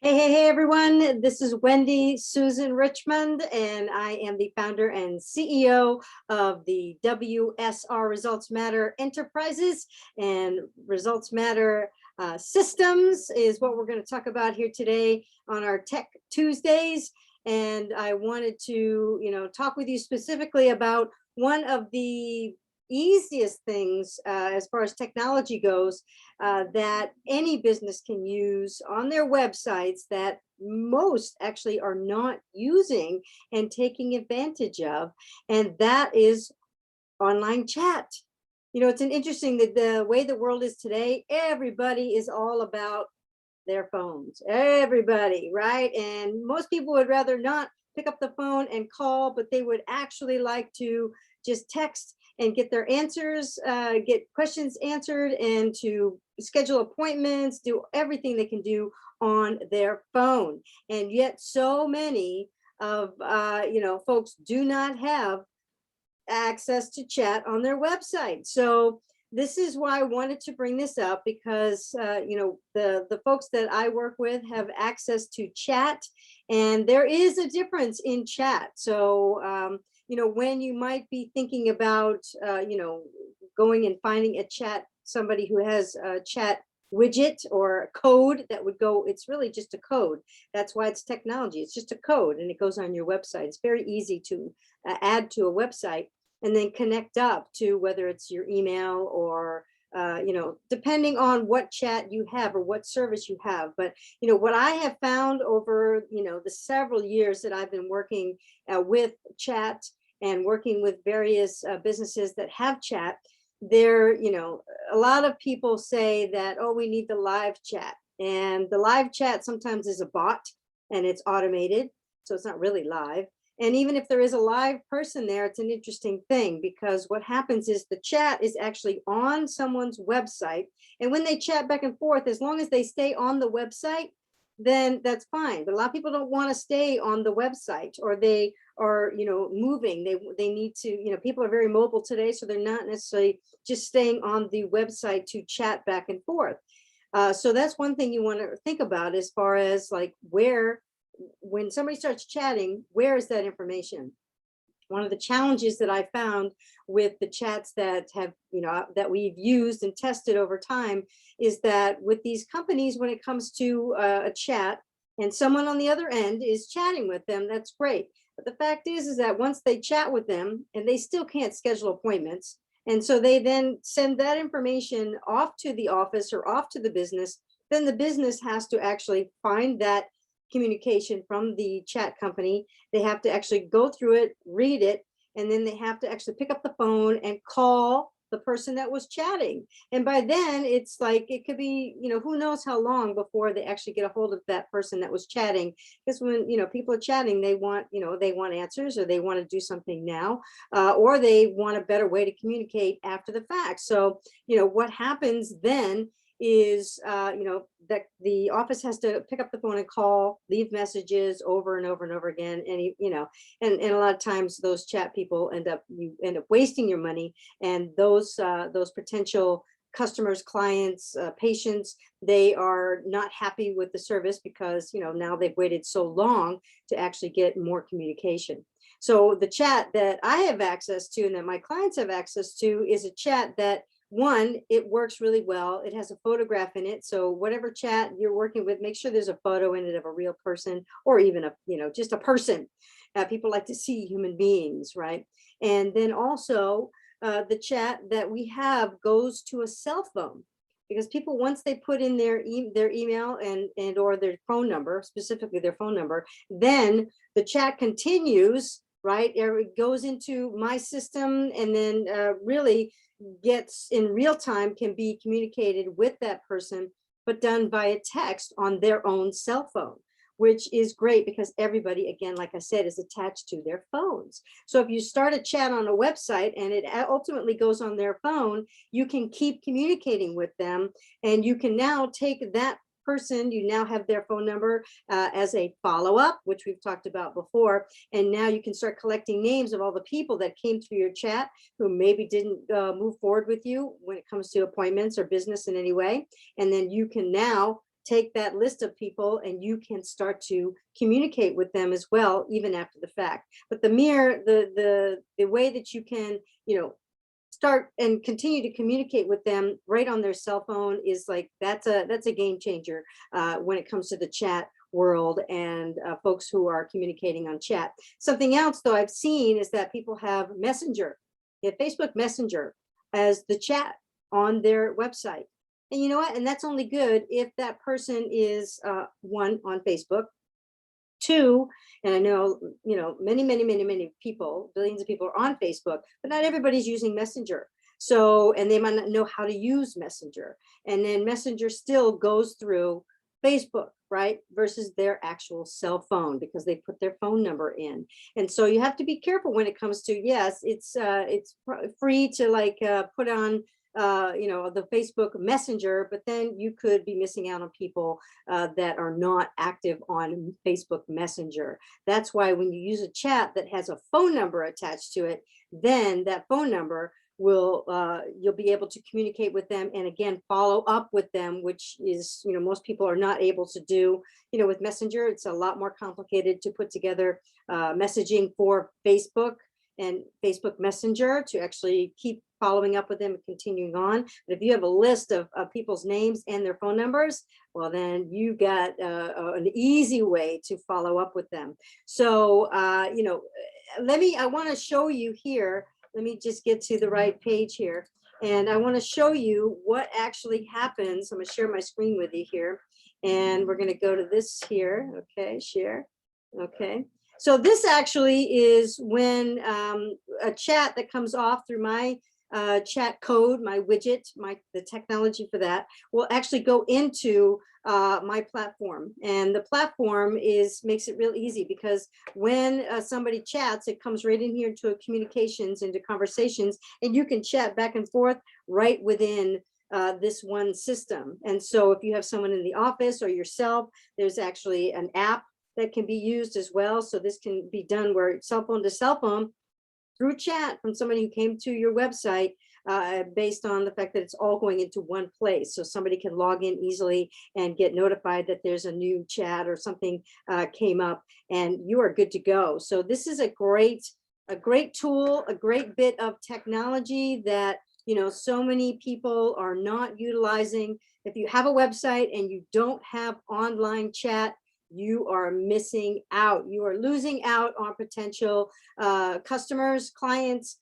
Hey, everyone. This is Wendy Susan Richmond, and I am the founder and CEO of the WSR Results Matter Enterprises, and Results Matter Systems is what we're going to talk about here today on our Tech Tuesdays. And I wanted to, talk with you specifically about one of the easiest things as far as technology goes that any business can use on their websites that most actually are not using and taking advantage of, and that is online chat. It's an interesting that the way the world is today, everybody is all about their phones, everybody, right? And most people would rather not pick up the phone and call, but they would actually like to just text and get their answers, get questions answered, and to schedule appointments, do everything they can do on their phone. And yet so many of folks do not have access to chat on their website. So this is why I wanted to bring this up, because the folks that I work with have access to chat, and there is a difference in chat. So when you might be thinking about going and finding a chat, somebody who has a chat widget or a code that would go, it's really just a code. That's why it's technology. It's just a code and it goes on your website. It's very easy to add to a website and then connect up to whether it's your email or depending on what chat you have or what service you have. But what I have found over the several years that I've been working with chat and working with various businesses that have chat, there a lot of people say that, oh, we need the live chat, and the live chat sometimes is a bot and it's automated, so it's not really live. And even if there is a live person there, it's an interesting thing, because what happens is the chat is actually on someone's website. And when they chat back and forth, as long as they stay on the website, then that's fine. But a lot of people don't want to stay on the website, or they are, moving. They need to, people are very mobile today, so they're not necessarily just staying on the website to chat back and forth. So that's one thing you want to think about as far as like when somebody starts chatting, where is that information? One of the challenges that I found with the chats that have, that we've used and tested over time is that with these companies, when it comes to a chat and someone on the other end is chatting with them, that's great. But the fact is that once they chat with them and they still can't schedule appointments, and so they then send that information off to the office or off to the business, then the business has to actually find that communication from the chat company. They have to actually go through it, read it, and then they have to actually pick up the phone and call the person that was chatting. And by then it's like, it could be, who knows how long before they actually get a hold of that person that was chatting. Because when, people are chatting, they want, they want answers, or they want to do something now, or they want a better way to communicate after the fact. So, what happens then is that the office has to pick up the phone and call, leave messages over and over and over again, and and a lot of times those chat people you end up wasting your money, and those potential customers, clients, patients, they are not happy with the service, because now they've waited so long to actually get more communication. So the chat that I have access to and that my clients have access to is a chat that, one, it works really well. It has a photograph in it. So whatever chat you're working with, make sure there's a photo in it of a real person, or even just a person. People like to see human beings, right? And then also the chat that we have goes to a cell phone, because people, once they put in their email and or their phone number, specifically their phone number, then the chat continues, right? It goes into my system, and then really gets in real time, can be communicated with that person, but done via text on their own cell phone, which is great because everybody, again, like I said, is attached to their phones. So if you start a chat on a website and it ultimately goes on their phone, you can keep communicating with them, and you can now take that person, you now have their phone number as a follow-up, which we've talked about before, and now you can start collecting names of all the people that came through your chat who maybe didn't move forward with you when it comes to appointments or business in any way. And then you can now take that list of people and you can start to communicate with them as well, even after the fact. But the way that you can, start and continue to communicate with them right on their cell phone is like, that's a game changer when it comes to the chat world and folks who are communicating on chat. Something else though I've seen is that people have Messenger, Facebook Messenger as the chat on their website. And you know what? And that's only good if that person is one, on Facebook, two, and I know, many people, billions of people are on Facebook, but not everybody's using Messenger. So, and they might not know how to use Messenger. And then Messenger still goes through Facebook, right? Versus their actual cell phone, because they put their phone number in. And so you have to be careful when it comes to, yes, it's free to like put on the Facebook Messenger, but then you could be missing out on people that are not active on Facebook Messenger. That's why when you use a chat that has a phone number attached to it, then that phone number will you'll be able to communicate with them and again follow up with them, which is most people are not able to do. With Messenger, it's a lot more complicated to put together messaging for Facebook and Facebook Messenger to actually keep following up with them and continuing on. But if you have a list of people's names and their phone numbers, well, then you got an easy way to follow up with them. So, I want to show you here. Let me just get to the right page here. And I want to show you what actually happens. I'm going to share my screen with you here. And we're going to go to this here. Okay, share. Okay. So this actually is when a chat that comes off through my chat code, my widget, the technology for that will actually go into my platform. And the platform makes it real easy, because when somebody chats, it comes right in here into communications, into conversations, and you can chat back and forth right within this one system. And so if you have someone in the office or yourself, there's actually an app that can be used as well. So this can be done where cell phone to cell phone through chat from somebody who came to your website, based on the fact that it's all going into one place. So somebody can log in easily and get notified that there's a new chat or something came up, and you are good to go. So this is a great tool, a great bit of technology that so many people are not utilizing. If you have a website and you don't have online chat, you are missing out. You are losing out on potential customers, clients,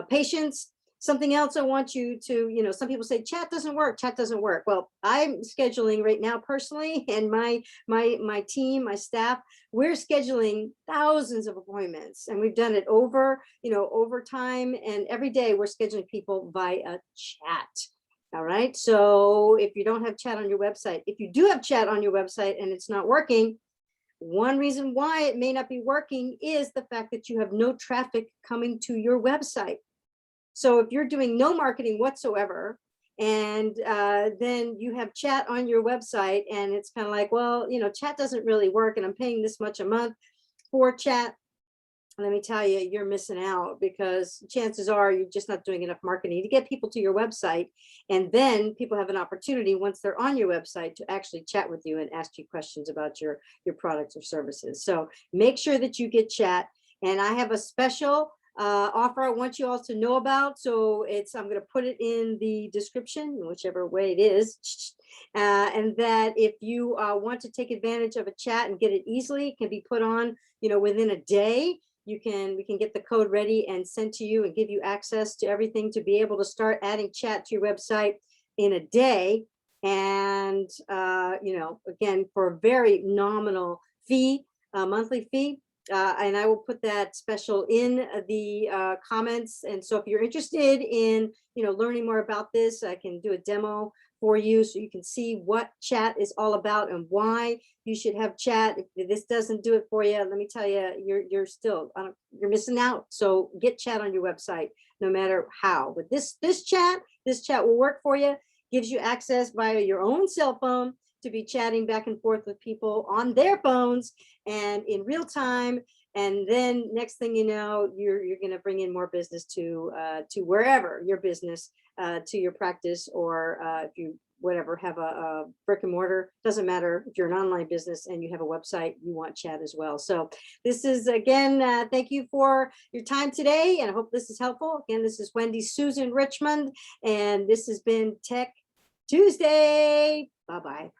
patients. Something else I want you to, some people say chat doesn't work, chat doesn't work. Well, I'm scheduling right now personally, and my team, my staff, we're scheduling thousands of appointments, and we've done it over time, and every day we're scheduling people via chat. All right. So if you don't have chat on your website, if you do have chat on your website and it's not working, one reason why it may not be working is the fact that you have no traffic coming to your website. So if you're doing no marketing whatsoever, and then you have chat on your website, and it's kind of like, well, chat doesn't really work, and I'm paying this much a month for chat. Let me tell you, you're missing out, because chances are you're just not doing enough marketing to get people to your website. And then people have an opportunity, once they're on your website, to actually chat with you and ask you questions about your products or services. So make sure that you get chat. And I have a special offer I want you all to know about. So I'm going to put it in the description, whichever way it is. And that if you want to take advantage of a chat and get it easily, it can be put on, within a day. We can get the code ready and sent to you and give you access to everything to be able to start adding chat to your website in a day. And, again, for a very nominal fee, monthly fee. And I will put that special in the comments. And so if you're interested in, learning more about this, I can do a demo for you so you can see what chat is all about and why you should have chat. If this doesn't do it for you, let me tell you, you're missing out. So get chat on your website, no matter how. But this chat will work for you. Gives you access via your own cell phone to be chatting back and forth with people on their phones and in real time. And then next thing you know, you're going to bring in more business to wherever your business, to your practice, or if you whatever, have a brick and mortar, doesn't matter. If you're an online business and you have a website, you want chat as well. So this is, again, thank you for your time today, and I hope this is helpful. Again, this is Wendy Susan Richmond, and this has been Tech Tuesday. Bye-bye.